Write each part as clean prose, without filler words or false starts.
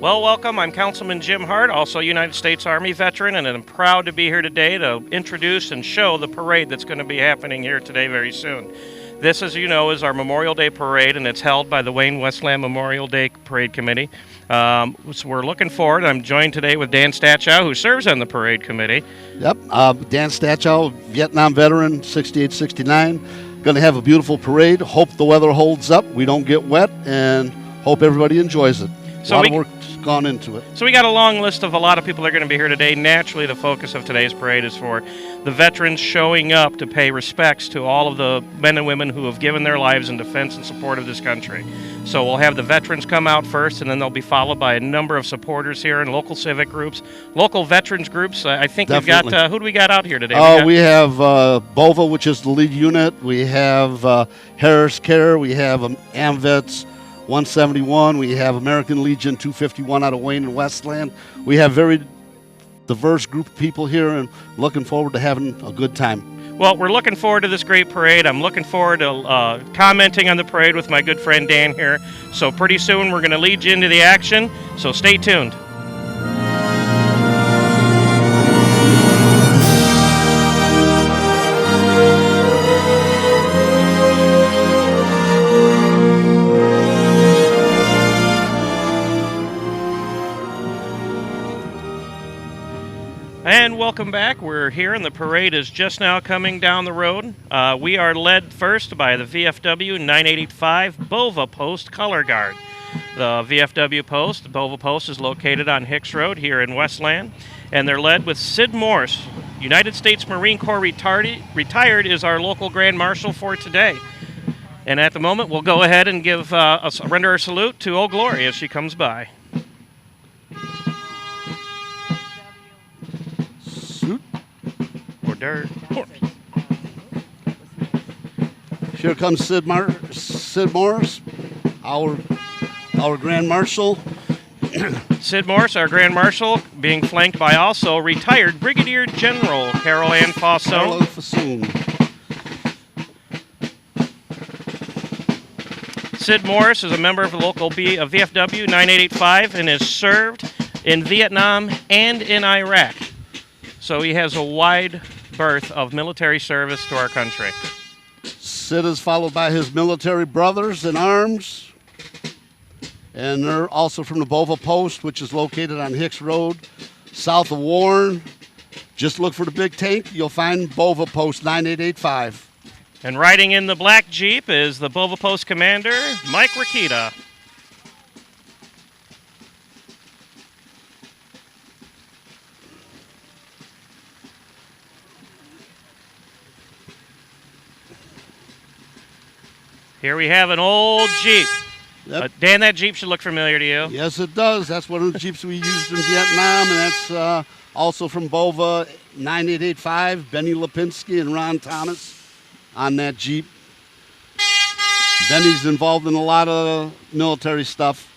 Well, welcome. I'm Councilman Jim Hart, also United States Army veteran, and I'm proud to be here today to introduce and show the parade that's going to be happening here today very soon. This, as you know, is our Memorial Day Parade, and it's held by the Wayne-Westland Memorial Day Parade Committee. So we're looking forward. I'm joined today with Dan Stachow, who serves on the parade committee. Yep, Dan Stachow, Vietnam veteran, 68-69. Going to have a beautiful parade. Hope the weather holds up, we don't get wet, and hope everybody enjoys it. A lot of work's gone into it. So we got a long list of a lot of people that are going to be here today. Naturally, the focus of today's parade is for the veterans showing up to pay respects to all of the men and women who have given their lives in defense and support of this country. So we'll have the veterans come out first, and then they'll be followed by a number of supporters here and local civic groups, local veterans groups. I think Definitely. We've got, who do we got out here today? We have BOVA, which is the lead unit. We have Harris Care. We have AMVETS 171. We have American Legion 251 out of Wayne-Westland. We have very diverse group of people here, and looking forward to having a good time. Well, we're looking forward to this great parade. I'm looking forward to commenting on the parade with my good friend Dan here. So pretty soon we're going to lead you into the action, so stay tuned. And welcome back. We're here, and the parade is just now coming down the road. We are led first by the VFW 985 BOVA Post Color Guard. The VFW Post, the BOVA Post, is located on Hicks Road here in Westland, and they're led with Sid Morse. United States Marine Corps retired is our local Grand Marshal for today. And at the moment, we'll go ahead and render our salute to Old Glory as she comes by. Here comes Sid Morse, our Grand Marshal. Sid Morse, our Grand Marshal, being flanked by also retired Brigadier General Carol Ann Fasson. Sid Morse is a member of the local VFW 985 and has served in Vietnam and in Iraq. So he has a wide berth of military service to our country. Sid is followed by his military brothers in arms, and they're also from the BOVA Post, which is located on Hicks Road, south of Warren. Just look for the big tank. You'll find BOVA Post 9885. And riding in the black Jeep is the BOVA Post commander, Mike Rakita. Here we have an old Jeep. Yep. Dan, that Jeep should look familiar to you. Yes, it does. That's one of the Jeeps we used in Vietnam, and that's also from BOVA 9885, Benny Lipinski and Ron Thomas on that Jeep. Benny's involved in a lot of military stuff.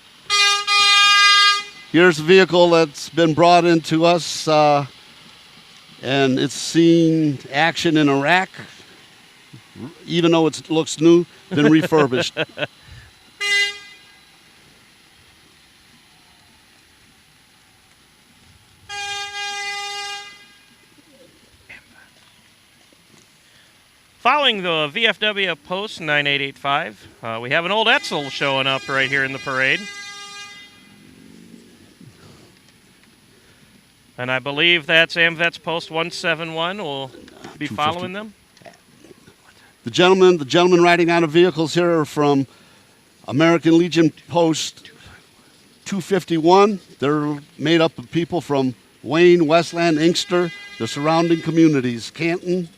Here's a vehicle that's been brought into us, and it's seen action in Iraq, even though it looks new, been refurbished. Following the VFW Post 9885, we have an old Etzel showing up right here in the parade. And I believe that's AMVETS Post 171 will be following them. The gentlemen riding out of vehicles here are from American Legion Post 251. They're made up of people from Wayne, Westland, Inkster, the surrounding communities, Canton,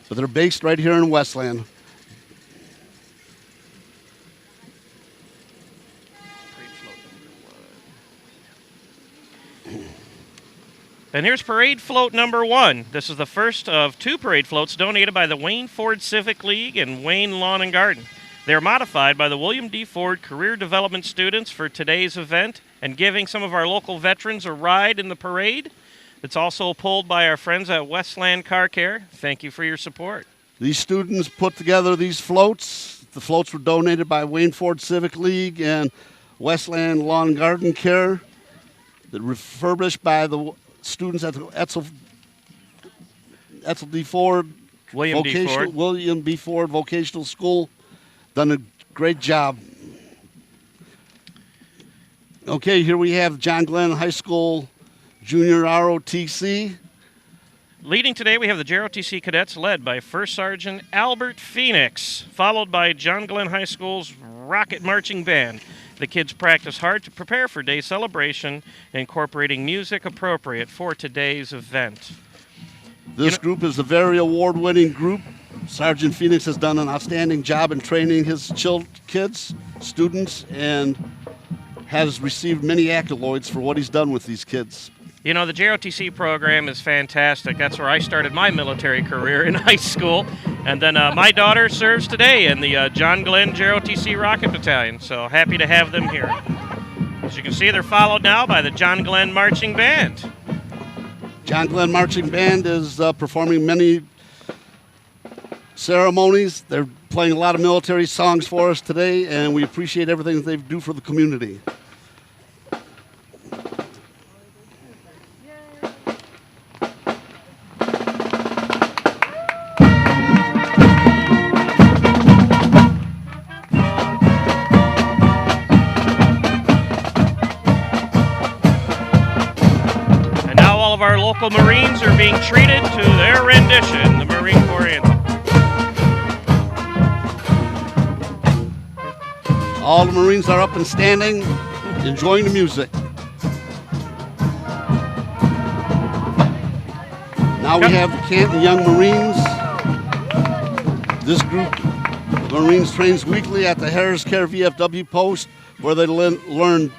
but they're based right here in Westland. And here's parade float number 1. This is the first of 2 parade floats donated by the Wayne Ford Civic League and Wayne Lawn and Garden. They're modified by the William D. Ford Career Development students for today's event and giving some of our local veterans a ride in the parade. It's also pulled by our friends at Westland Car Care. Thank you for your support. These students put together these floats. The floats were donated by Wayne Ford Civic League and Westland Lawn and Garden Care, that refurbished by the students at the Etzel D. Ford William B. Ford Vocational School. Done a great job. Okay, here we have John Glenn High School Junior ROTC. Leading today, we have the JROTC cadets led by First Sergeant Albert Phoenix, followed by John Glenn High School's Rocket Marching Band. The kids practice hard to prepare for day's celebration, incorporating music appropriate for today's event. This group is a very award-winning group. Sergeant Phoenix has done an outstanding job in training his kids, students, and has received many accolades for what he's done with these kids. You know, the JROTC program is fantastic. That's where I started my military career in high school. And then my daughter serves today in the John Glenn JROTC Rocket Battalion. So happy to have them here. As you can see, they're followed now by the John Glenn Marching Band. John Glenn Marching Band is performing many ceremonies. They're playing a lot of military songs for us today, and we appreciate everything that they do for the community. Our local Marines are being treated to their rendition, the Marine Corps anthem. All the Marines are up and standing, enjoying the music. Now we have the Canton Young Marines. This group of Marines trains weekly at the Harris Care VFW post, where they learn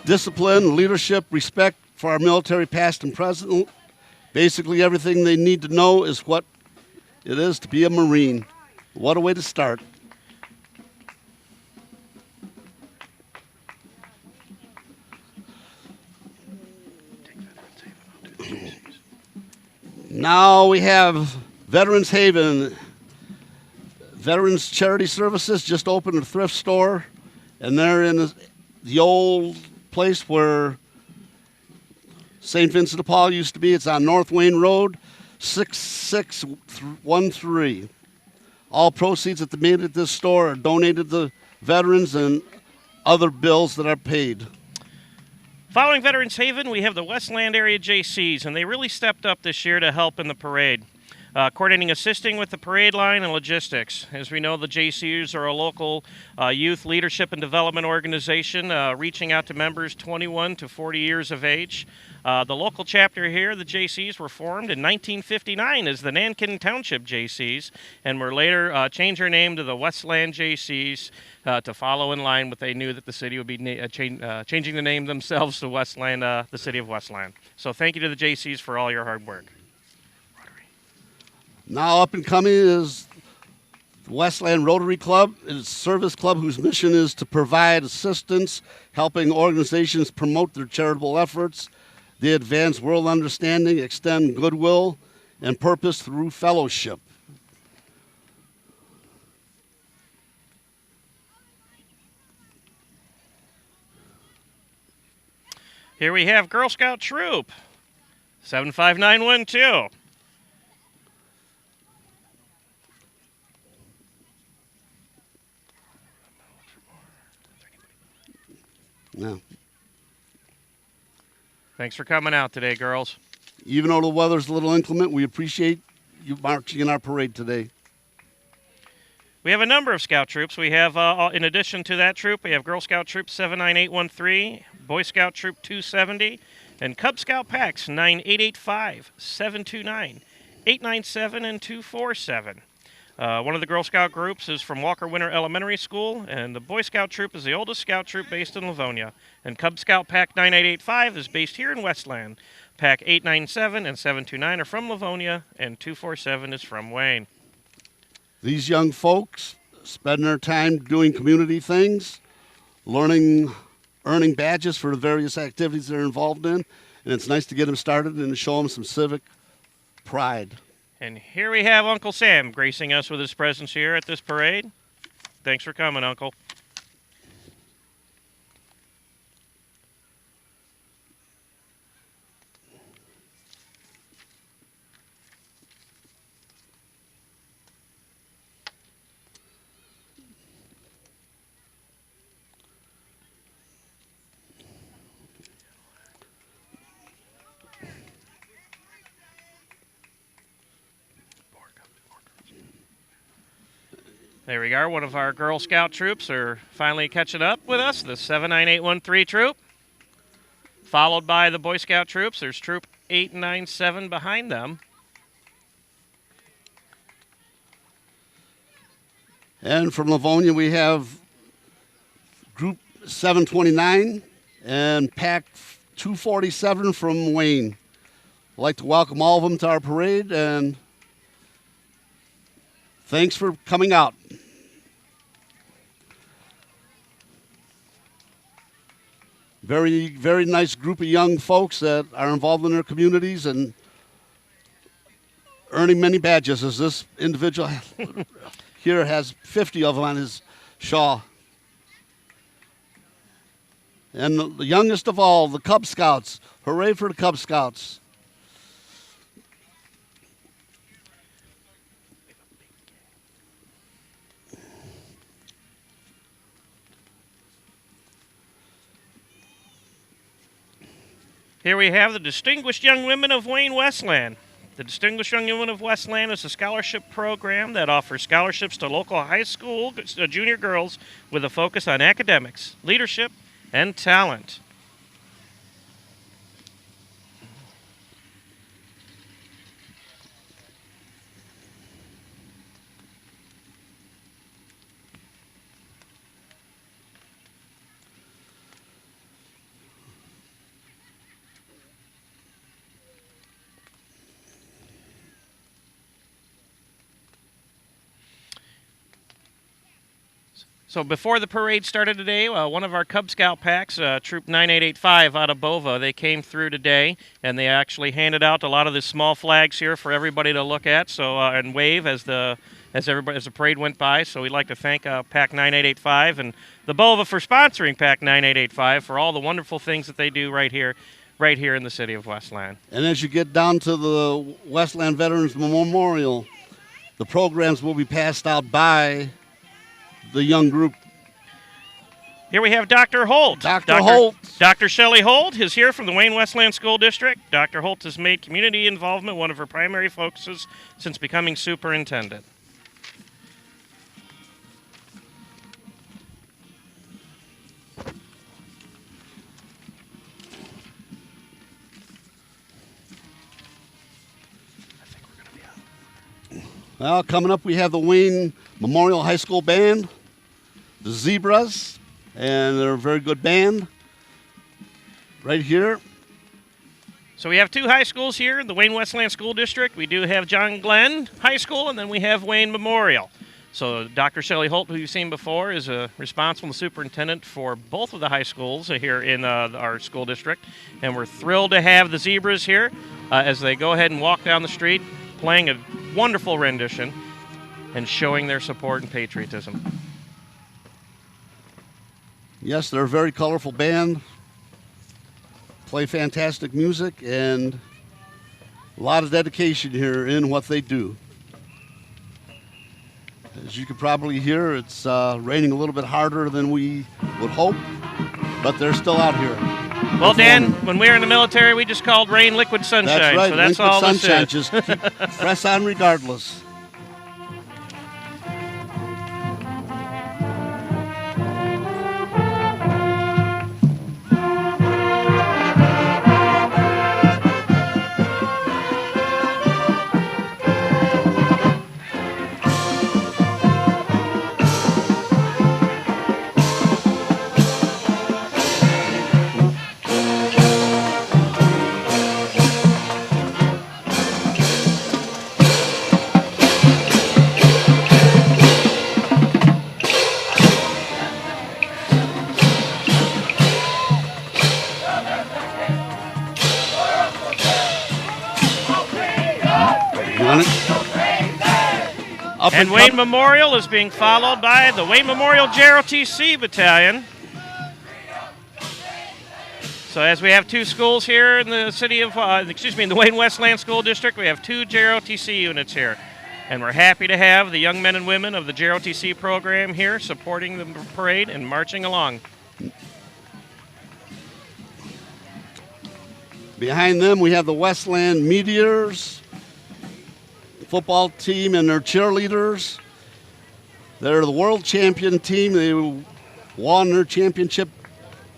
discipline, leadership, respect for our military past and present. Basically everything they need to know is what it is to be a Marine. What a way to start. Now we have Veterans Haven. Veterans Charity Services just opened a thrift store, and they're in the old place where St. Vincent de Paul used to be. It's on North Wayne Road, 6613. All proceeds that are made at this store are donated to veterans and other bills that are paid. Following Veterans Haven, we have the Westland area JCs, and they really stepped up this year to help in the parade. Coordinating, assisting with the parade line and logistics. As we know, the JCs are a local youth leadership and development organization reaching out to members 21 to 40 years of age. The local chapter here, the JCs, were formed in 1959 as the Nankin Township JCs, and were later changed their name to the Westland JCs to follow in line what they knew that the city would be changing the name themselves to Westland, the city of Westland. So thank you to the JCs for all your hard work. Now up and coming is the Westland Rotary Club. It's a service club whose mission is to provide assistance, helping organizations promote their charitable efforts. They advance world understanding, extend goodwill and purpose through fellowship. Here we have Girl Scout Troop, 75912. Yeah. Thanks for coming out today, girls. Even though the weather's a little inclement, we appreciate you marching in our parade today. We have a number of Scout troops. We have, in addition to that troop, we have Girl Scout Troop 79813, Boy Scout Troop 270, and Cub Scout Packs 9885, 729, 897, and 247. One of the Girl Scout groups is from Walker Winter Elementary School, and the Boy Scout Troop is the oldest Scout troop based in Livonia. And Cub Scout Pack 9885 is based here in Westland. Pack 897 and 729 are from Livonia, and 247 is from Wayne. These young folks spend their time doing community things, earning badges for the various activities they're involved in, and it's nice to get them started and to show them some civic pride. And here we have Uncle Sam gracing us with his presence here at this parade. Thanks for coming, Uncle. There we are. One of our Girl Scout troops are finally catching up with us, the 79813 troop, followed by the Boy Scout troops. There's Troop 897 behind them. And from Livonia, we have Group 729 and Pack 247 from Wayne. I'd like to welcome all of them to our parade, and thanks for coming out. Very, very nice group of young folks that are involved in their communities and earning many badges, as this individual here has 50 of them on his shawl. And the youngest of all, the Cub Scouts. Hooray for the Cub Scouts. Here we have the Distinguished Young Women of Wayne-Westland. The Distinguished Young Women of Westland is a scholarship program that offers scholarships to local high school junior girls with a focus on academics, leadership, and talent. So before the parade started today, one of our Cub Scout packs, Troop 9885 out of Bova, they came through today, and they actually handed out a lot of the small flags here for everybody to look at, so and wave as the parade went by. So we'd like to thank Pack 9885 and the Bova for sponsoring Pack 9885 for all the wonderful things that they do right here in the city of Westland. And as you get down to the Westland Veterans Memorial, the programs will be passed out by the young group. Here we have Dr. Holt. Dr. Holt. Dr. Shelley Holt is here from the Wayne-Westland School District. Dr. Holt has made community involvement one of her primary focuses since becoming superintendent. Well, coming up we have the Wayne Memorial High School Band, the Zebras, and they're a very good band right here. So we have two high schools here in the Wayne-Westland School District. We do have John Glenn High School, and then we have Wayne Memorial. So Dr. Shelley Holt, who you've seen before, is responsible superintendent for both of the high schools here in our school district. And we're thrilled to have the Zebras here as they go ahead and walk down the street, playing a wonderful rendition and showing their support and patriotism. Yes, they're a very colorful band, play fantastic music, and a lot of dedication here in what they do. As you can probably hear, it's raining a little bit harder than we would hope, but they're still out here. Well, Dan, when we were in the military, we just called rain liquid sunshine. That's right. So that's liquid all sunshine. this is. Just keep, press on regardless. And Wayne Memorial is being followed by the Wayne Memorial JROTC Battalion. So as we have two schools here in the city of, in the Wayne-Westland School District, we have two JROTC units here. And we're happy to have the young men and women of the JROTC program here supporting the parade and marching along. Behind them, we have the Westland Meteors football team and their cheerleaders. They're the world champion team. They won their championship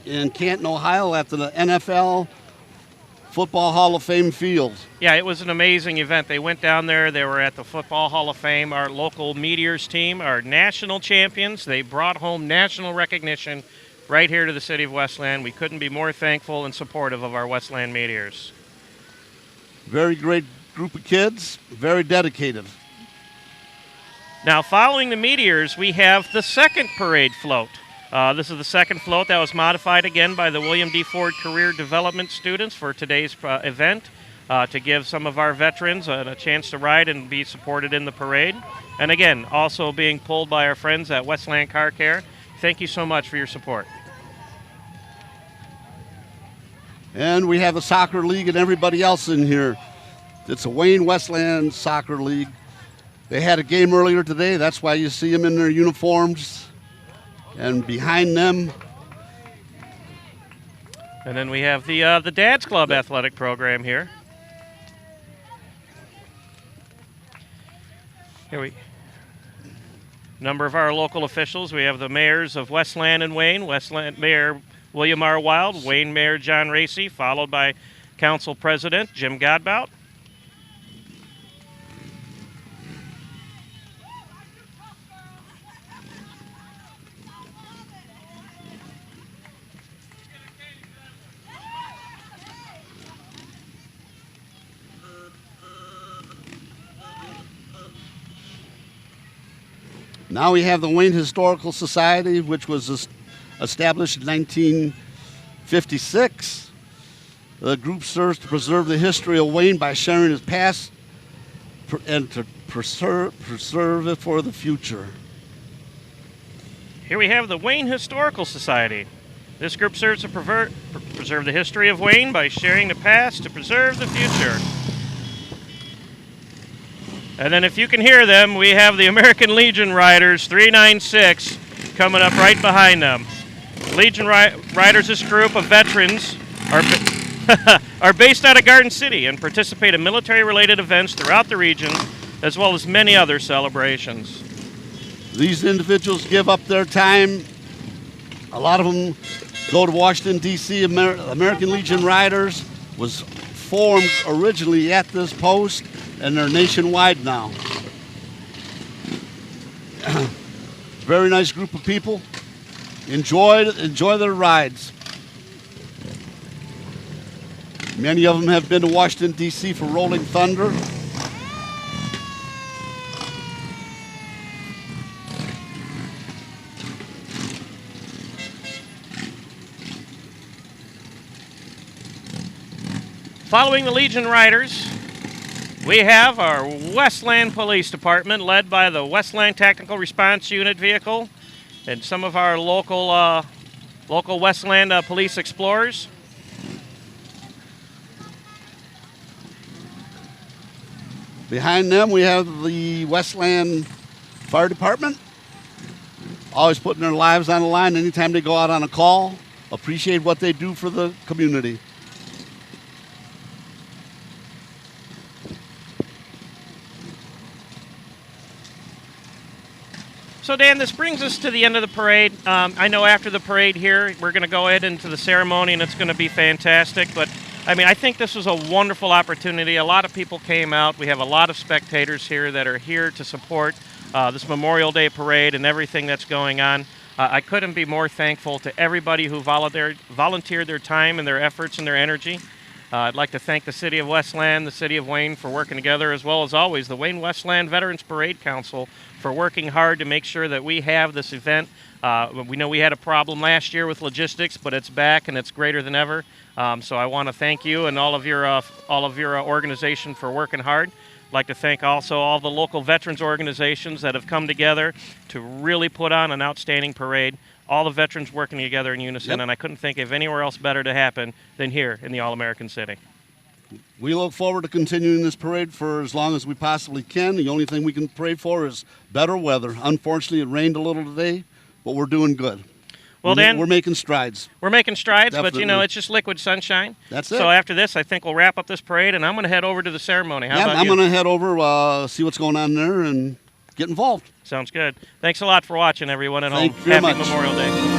in Canton, Ohio at the NFL Football Hall of Fame field. Yeah, it was an amazing event. They went down there. They were at the Football Hall of Fame. Our local Meteors team are national champions. They brought home national recognition right here to the city of Westland. We couldn't be more thankful and supportive of our Westland Meteors. Very great group of kids, very dedicated. Now, following the Meteors, we have the second parade float. This is the second float that was modified again by the William D. Ford Career Development students for today's event to give some of our veterans a chance to ride and be supported in the parade. And again, also being pulled by our friends at Westland Car Care. Thank you so much for your support. And we have the soccer league and everybody else in here. It's a Wayne-Westland Soccer League. They had a game earlier today. That's why you see them in their uniforms. And behind them. And then we have the Dad's Club athletic program here. Here we number of our local officials. We have the mayors of Westland and Wayne. Westland Mayor William R. Wild, Wayne Mayor John Racy, followed by Council President Jim Godbout. Now we have the Wayne Historical Society, which was established in 1956. The group serves to preserve the history of Wayne by sharing its past and to preserve it for the future. Here we have the Wayne Historical Society. This group serves to preserve the history of Wayne by sharing the past to preserve the future. And then if you can hear them, we have the American Legion Riders, 396, coming up right behind them. Legion Riders, this group of veterans, are based out of Garden City and participate in military-related events throughout the region, as well as many other celebrations. These individuals give up their time. A lot of them go to Washington, D.C. American Legion Riders was formed originally at this post, and they're nationwide now. Very nice group of people. Enjoy their rides. Many of them have been to Washington, D.C. for Rolling Thunder. Following the Legion Riders, we have our Westland Police Department, led by the Westland Tactical Response Unit vehicle and some of our local Westland police explorers. Behind them, we have the Westland Fire Department, always putting their lives on the line anytime they go out on a call. Appreciate what they do for the community. So, Dan, this brings us to the end of the parade. I know after the parade here, we're going to go ahead into the ceremony, and it's going to be fantastic. But, I mean, I think this was a wonderful opportunity. A lot of people came out. We have a lot of spectators here that are here to support this Memorial Day Parade and everything that's going on. I couldn't be more thankful to everybody who volunteered their time and their efforts and their energy. I'd like to thank the City of Westland, the City of Wayne for working together, as well as always the Wayne-Westland Veterans Parade Council for working hard to make sure that we have this event. We know we had a problem last year with logistics, but it's back and it's greater than ever. So I want to thank you and all of your organization for working hard. I'd like to thank also all the local veterans organizations that have come together to really put on an outstanding parade. All the veterans working together in unison, Yep. And I couldn't think of anywhere else better to happen than here in the All-American City. We look forward to continuing this parade for as long as we possibly can. The only thing we can pray for is better weather. Unfortunately, it rained a little today, but we're doing good. Well, Dan, we're making strides. we're making strides, but Definitely. it's just liquid sunshine. That's it. So after this, I think we'll wrap up this parade, and I'm going to head over to the ceremony. How about I'm you? going to head over, see what's going on there, and get involved. Sounds good. Thanks a lot for watching, everyone at Thank home. you very Happy much. Memorial Day.